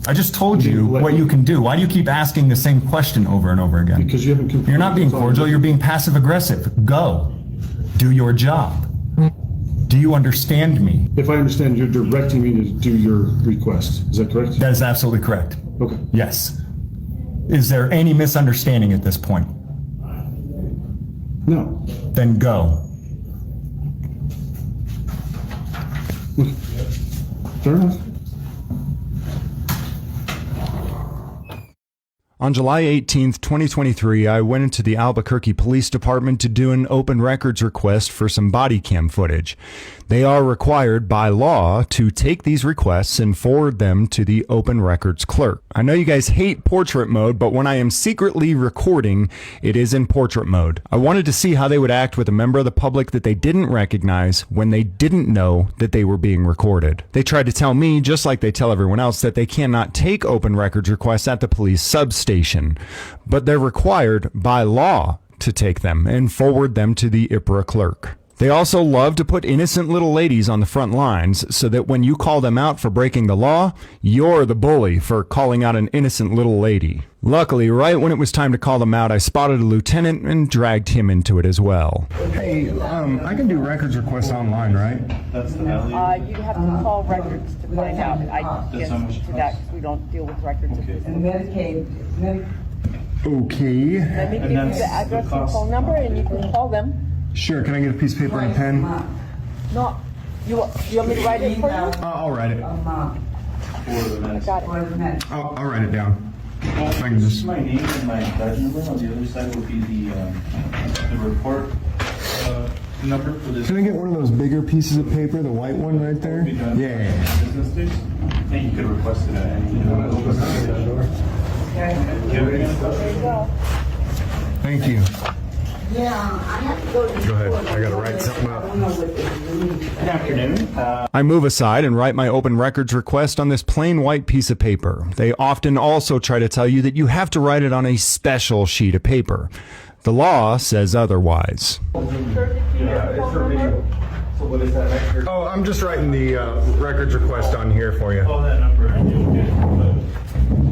I just told you what you can do. Why do you keep asking the same question over and over again? Because you haven't confirmed. You're not being cordial, you're being passive aggressive. Go. Do your job. Do you understand me? If I understand, you're directing me to do your request. Is that correct? That is absolutely correct. Okay. Yes. Is there any misunderstanding at this point? No. Then go. Fair enough. On July 18th, 2023, I went into the Albuquerque Police Department to do an open records request for some body cam footage. They are required by law to take these requests and forward them to the open records clerk. I know you guys hate portrait mode, but when I am secretly recording, it is in portrait mode. I wanted to see how they would act with a member of the public that they didn't recognize when they didn't know that they were being recorded. They tried to tell me, just like they tell everyone else, that they cannot take open records requests at the police substation, but they're required by law to take them and forward them to the IPRA clerk. They also love to put innocent little ladies on the front lines so that when you call them out for breaking the law, you're the bully for calling out an innocent little lady. Luckily, right when it was time to call them out, I spotted a lieutenant and dragged him into it as well. Hey, I can do records requests online, right? That's the alley. You have to call records to find out. I guess to that because we don't deal with records. And Medicaid, Okay. Let me give you the address and phone number, and you can call them. Sure, can I get a piece of paper and a pen? No, you want me to write it for you? I'll write it. For the medicine. Got it. I'll write it down. Well, I can just... my name and my badge number. On the other side will be the report number for this. Can I get one of those bigger pieces of paper, the white one right there? Yeah. Business days. I think you could request it at any There you go. Thank you. yeah, I have to go to. Go ahead. I gotta write something up. Good afternoon. I move aside and write my open records request on this plain white piece of paper. They often also try to tell you that you have to write it on a special sheet of paper. The law says otherwise. Oh, I'm just writing the records request on here for you. Call that number and you'll get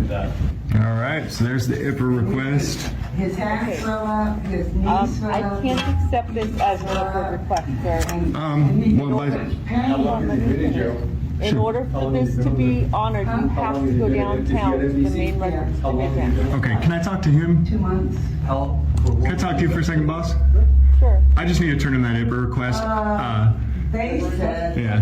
do that. All right, so there's the IPRA request. His hands swell up, his knees swell I up. can't accept this as a request, sir. In order for this to be honored, you have to go downtown to the main records division. Okay, can I talk to him? 2 months. Can I talk to you for a second, boss? Sure. I just need to turn in that IPRA request. They said. Yeah.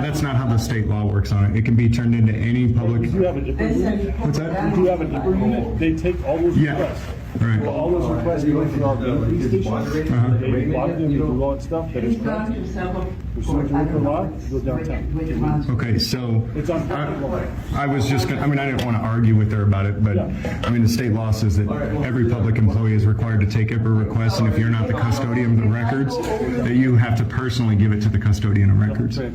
That's not how the state law works on it. It can be turned into any public. You have a different unit. What's that? You have a different unit. They take all those Yeah. requests. Right. Well, all those requests go through our police station. They log them, they do all that stuff. That is He's gone correct. to several. Pursuant to local law, go downtown. Okay, so It's on public law. I was just gonna, I mean, I didn't want to argue with her about it, but I mean, the state law says that every public employee is required to take IPRA requests, and if you're not the custodian of the records, that you have to personally give it to the custodian of records. I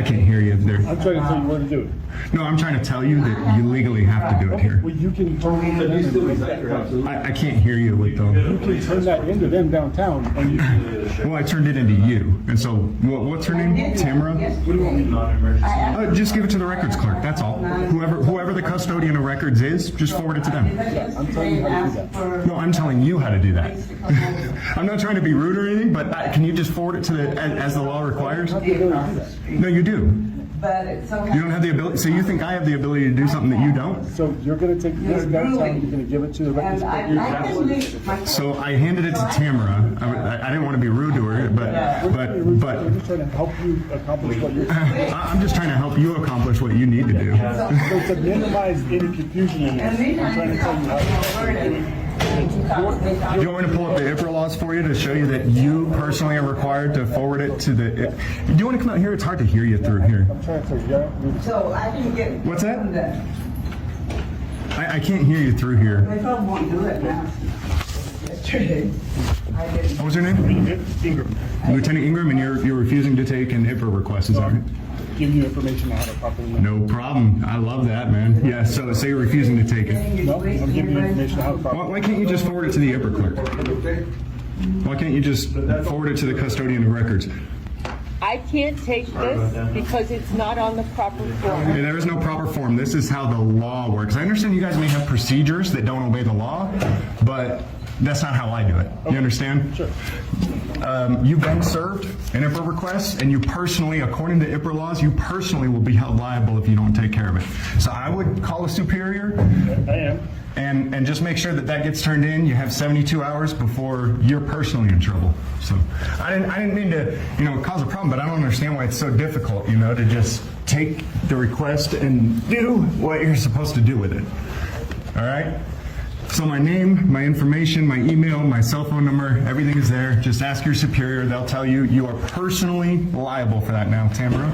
can't hear you there. I'm trying to tell you where to do it. No, I'm trying to tell you that you legally have to do it here. Well, you can turn it into them. I can't hear you with You the, can turn that into them downtown, and you can. well, I turned it into you, and so, what's her name? Tamara? What do you want me to non-emergency? Just give it to the records clerk, that's all. Whoever the custodian of records is, just forward it to them. I'm telling you how to do that. No, I'm telling you how to do that. I'm not trying to be rude or anything, but can you just forward it to the, as the law requires? No, you do. But it's so. You don't have the ability, so you think I have the ability to do something that you don't? So you're gonna take this downtown, you're gonna give it to the records And I clerk. can leave my. So I handed it to Tamara. I didn't want to be rude to her, but We're just trying to help you accomplish what you're. I'm just trying to help you accomplish what you need to do. So to minimize any confusion in this, I'm trying to tell you how to do it. Do you want me to pull up the IPRA laws for you to show you that you personally are required to forward it to the... Do you want to come out here? It's hard to hear you through here. I'm trying to tell you, yeah. So I can get. What's that? I can't hear you through here. My phone won't do it now. Yesterday, I didn't. What was your name? Ingram, Lieutenant Ingram, and you're refusing to take an IPRA request, is that right? give you information on how to properly. No problem. I love that, man. Yeah, so say you're refusing to take it. No, I'm giving you information on how to properly. Why can't you just forward it to the IPRA clerk? Why can't you just forward it to the custodian of records? I can't take this because it's not on the proper form. There is no proper form. This is how the law works. I understand you guys may have procedures that don't obey the law, but that's not how I do it. You understand? Sure. You've been served an IPRA request, and you personally, according to IPRA laws, you personally will be held liable if you don't take care of it. So I would call a superior. I am. And just make sure that that gets turned in. You have 72 hours before you're personally in trouble. So I didn't mean to, cause a problem, but I don't understand why it's so difficult, to just take the request and do what you're supposed to do with it. All right? So my name, my information, my email, my cell phone number, everything is there. Just ask your superior. They'll tell you you are personally liable for that now, Tamara.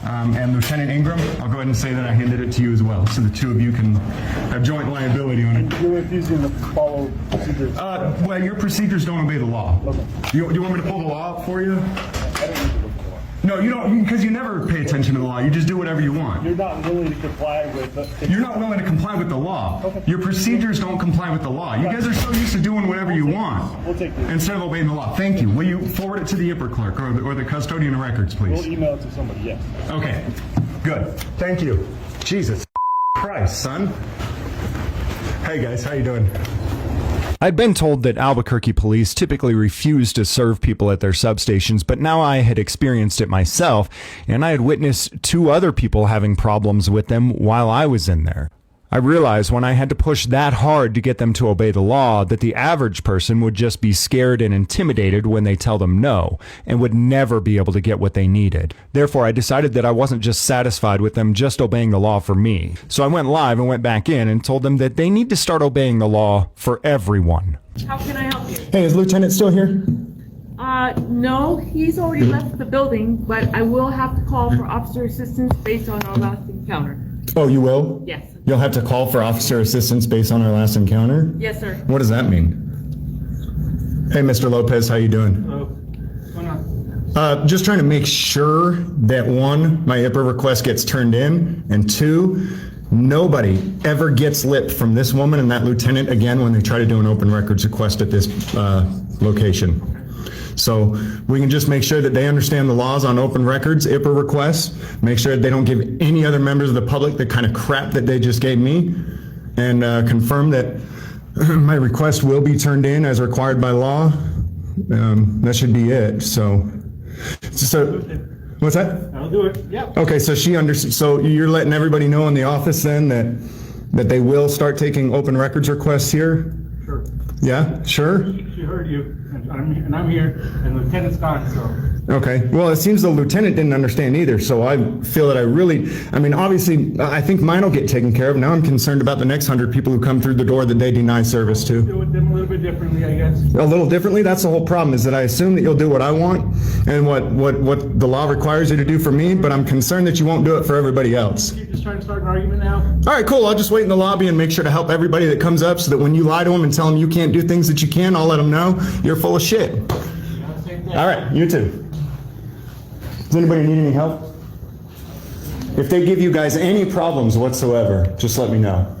And Lieutenant Ingram, I'll go ahead and say that I handed it to you as well, so the two of you can have joint liability on it. You're refusing to follow procedures. Well, your procedures don't obey the law. Okay. You want me to pull the law up for you? I don't need to look for one. No, you don't, because you never pay attention to the law. You just do whatever you want. You're not willing to comply with. You're not willing to comply with the law. Okay. Your procedures don't comply with the law. You guys are so used to doing whatever you want We'll take this. instead of obeying the law. Thank you. Will you forward it to the IPRA clerk or the custodian of records, please? We'll email it to somebody, yes. Okay, good. Thank you. Jesus Christ, son. Hey guys, how you doing? I'd been told that Albuquerque police typically refuse to serve people at their substations, but now I had experienced it myself, and I had witnessed 2 other people having problems with them while I was in there. I realized when I had to push that hard to get them to obey the law that the average person would just be scared and intimidated when they tell them no, and would never be able to get what they needed. Therefore, I decided that I wasn't just satisfied with them just obeying the law for me. So I went live and went back in and told them that they need to start obeying the law for everyone. How can I help you? Hey, is Lieutenant still here? No, he's already left the building, but I will have to call for officer assistance based on our last encounter. Oh, you will? Yes. You'll have to call for officer assistance based on our last encounter? Yes, sir. What does that mean? Hey, Mr. Lopez, how you doing? Just trying to make sure that 1, my IPRA request gets turned in, and 2, nobody ever gets lipped from this woman and that lieutenant again when they try to do an open records request at this location. So we can just make sure that they understand the laws on open records, IPRA requests, make sure that they don't give any other members of the public the kind of crap that they just gave me, and confirm that my request will be turned in as required by law. That should be it. So what's that? I'll do it, yeah. Okay, so so you're letting everybody know in the office then that they will start taking open records requests here? Sure. Yeah, sure? She heard you, and I'm here, and the lieutenant's gone, so. Okay, well, it seems the lieutenant didn't understand either, so I feel that obviously, I think mine will get taken care of. Now I'm concerned about the next 100 people who come through the door that they deny service to. Do it them a little bit differently, I guess. A little differently? That's the whole problem, is that I assume that you'll do what I want and what the law requires you to do for me, but I'm concerned that you won't do it for everybody else. You're just trying to start an argument now? All right, cool. I'll just wait in the lobby and make sure to help everybody that comes up so that when you lie to them and tell them you can't do things that you can, I'll let them know you're full of shit. All right, you too. Does anybody need any help? If they give you guys any problems whatsoever, just let me know.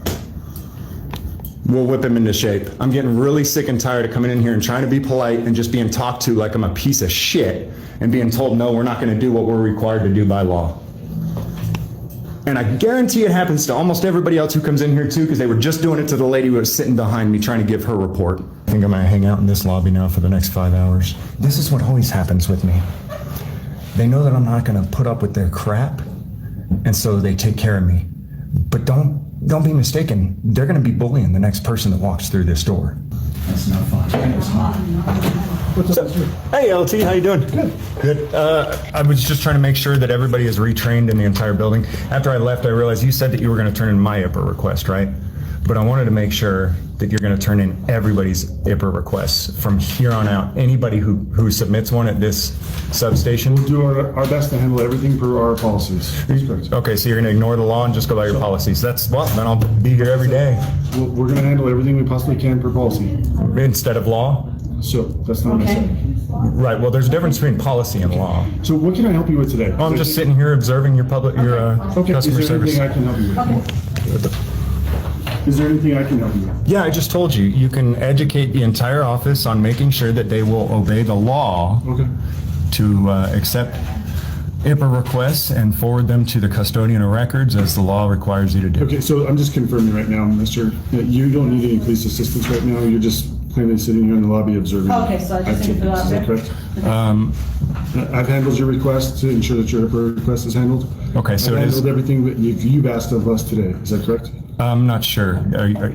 We'll whip them into shape. I'm getting really sick and tired of coming in here and trying to be polite and just being talked to like I'm a piece of shit and being told, no, we're not going to do what we're required to do by law. And I guarantee it happens to almost everybody else who comes in here too, because they were just doing it to the lady who was sitting behind me trying to give her report. I think I'm going to hang out in this lobby now for the next 5 hours. This is what always happens with me. They know that I'm not going to put up with their crap, and so they take care of me. But don't be mistaken. They're going to be bullying the next person that walks through this door. That's not fun. It's not. What's up? Hey, LT, how you doing? Good. I was just trying to make sure that everybody is retrained in the entire building. After I left, I realized you said that you were going to turn in my IPRA request, right? But I wanted to make sure that you're going to turn in everybody's IPRA requests from here on out. Anybody who submits one at this substation. We'll do our best to handle everything per our policies. Okay, so you're going to ignore the law and just go by your policies. Then I'll be here every day. We're going to handle everything we possibly can per policy. Instead of law? So that's not what I said. Right, well, there's a difference between policy and law. So what can I help you with today? Oh, I'm just sitting here observing your Okay, customer is there service. anything I can help you with? Is there anything I can help you with? Yeah, I just told you. You can educate the entire office on making sure that they will obey the law Okay. to accept IPA requests and forward them to the custodian of records as the law requires you to do. Okay, so I'm just confirming right now, mister, that you don't need any police assistance right now. You're just plainly sitting here in the lobby observing. Okay, so I just need to fill out activities. Is that correct? I've handled your request to ensure that your IPA request is handled. Okay, so I've it is- handled everything that you've asked of us today. Is that correct? I'm not sure.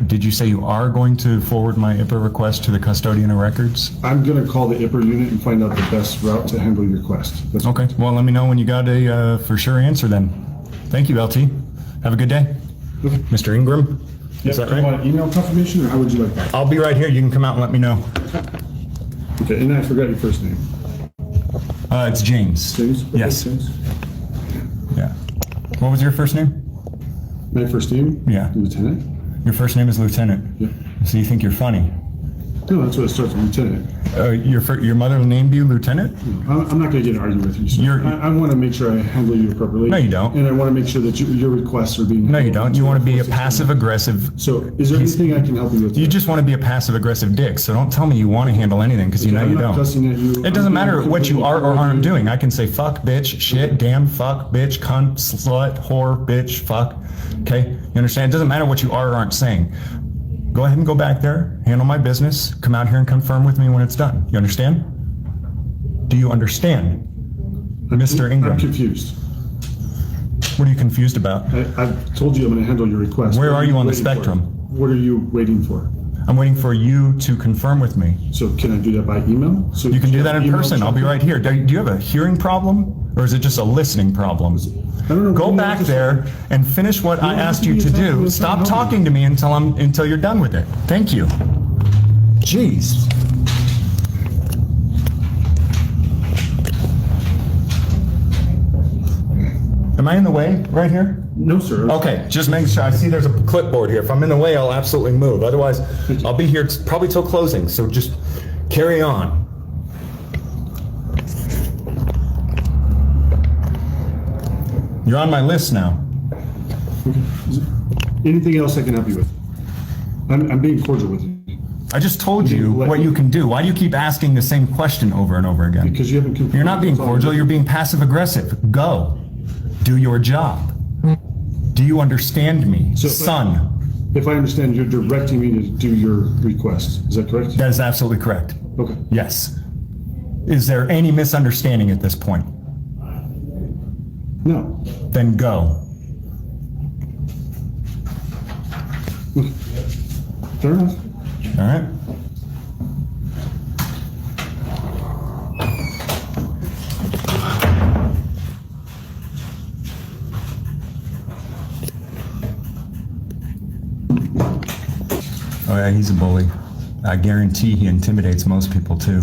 Did you say you are going to forward my IPA request to the custodian of records? I'm going to call the IPA unit and find out the best route to handle your request. That's Okay, well, let me know when you got a for sure answer then. Thank you, LT. Have a good day. Okay. Mr. Ingram? Yep. Is that Do you right? want email confirmation, or how would you like that? I'll be right here. You can come out and let me know. Okay, and I forgot your first name. It's James. James? Okay, Yes. James. Yeah. What was your first name? My first name? Yeah. Lieutenant? Your first name is Lieutenant. Yeah. So you think you're funny? No, that's what it starts with, Lieutenant. Your mother named you Lieutenant? I'm not going to get in an argument with you, sir. You're- I want to make sure I handle you appropriately. No, you don't. And I want to make sure that your requests are being. No, you don't. You want to be a passive aggressive. So is there anything I can help you with? You just want to be a passive aggressive dick. So don't tell me you want to handle anything because you know I'm you not don't. cussing at you. It doesn't I'm matter being what you are or completely aren't cordial. doing. I can say fuck, bitch, shit, damn, fuck, bitch, cunt, slut, whore, bitch, fuck. Okay? You understand? It doesn't matter what you are or aren't saying. Go ahead and go back there, handle my business, come out here and confirm with me when it's done. You understand? Do you understand? Mr. Ingram, I'm confused. what are you confused about? I've told you I'm going to handle your request. Where What are you on the waiting for? spectrum? What are you waiting for? I'm waiting for you to confirm with me. So can I do that by email? So You can do that in email person. I'll be right here. Do you have a hearing problem or is it just a listening problem? I don't know. Go Email back just- there and finish what I don't have asked to you be to talking do. to Stop someone. talking to me until you're done with it. Thank you. Jeez. Am I in the way right here? No, sir. Okay, just make sure. I see there's a clipboard here. If I'm in the way, I'll absolutely move. Otherwise, I'll be here probably till closing. So just carry on. You're on my list now. Anything else I can help you with? I'm being cordial with you I just told you what you can do. Why do you keep asking the same question over and over again? because you haven't confirmed. You're not being That's all. cordial. You're being passive aggressive. Go. Do your job. Do you understand me, So- son? If I understand, you're directing me to do your request. Is that correct? That is absolutely correct. Okay. Yes. Is there any misunderstanding at this point? No. Then go. Fair enough. All right? Oh yeah, he's a bully. I guarantee he intimidates most people too.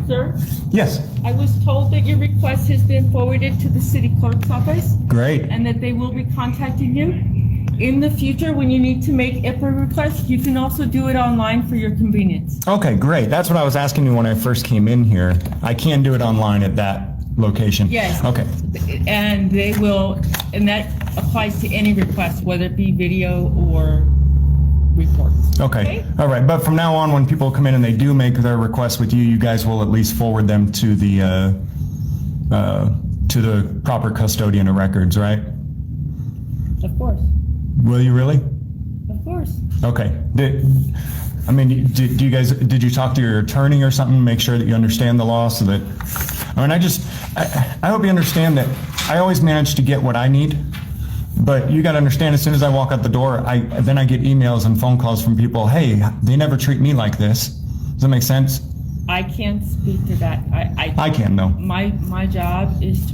Sir, Yes. I was told that your request has been forwarded to the city clerk's office Great. and that they will be contacting you. In the future, when you need to make IPA requests, you can also do it online for your convenience. Okay, great. That's what I was asking you when I first came in here. I can do it online at that location. Yes. Okay. And they will, and that applies to any request, whether it be video or reports. Okay. All right. But from now on, when people come in and they do make their requests with you, you guys will at least forward them to the proper custodian of records, right? Of course, Will you really? of course. Okay. Did you talk to your attorney or something to make sure that you understand the law so that, I hope you understand that I always manage to get what I need, but you got to understand as soon as I walk out the door, then I get emails and phone calls from people, hey, they never treat me like this. Does that make sense? I can't speak to that. I can though. My job is to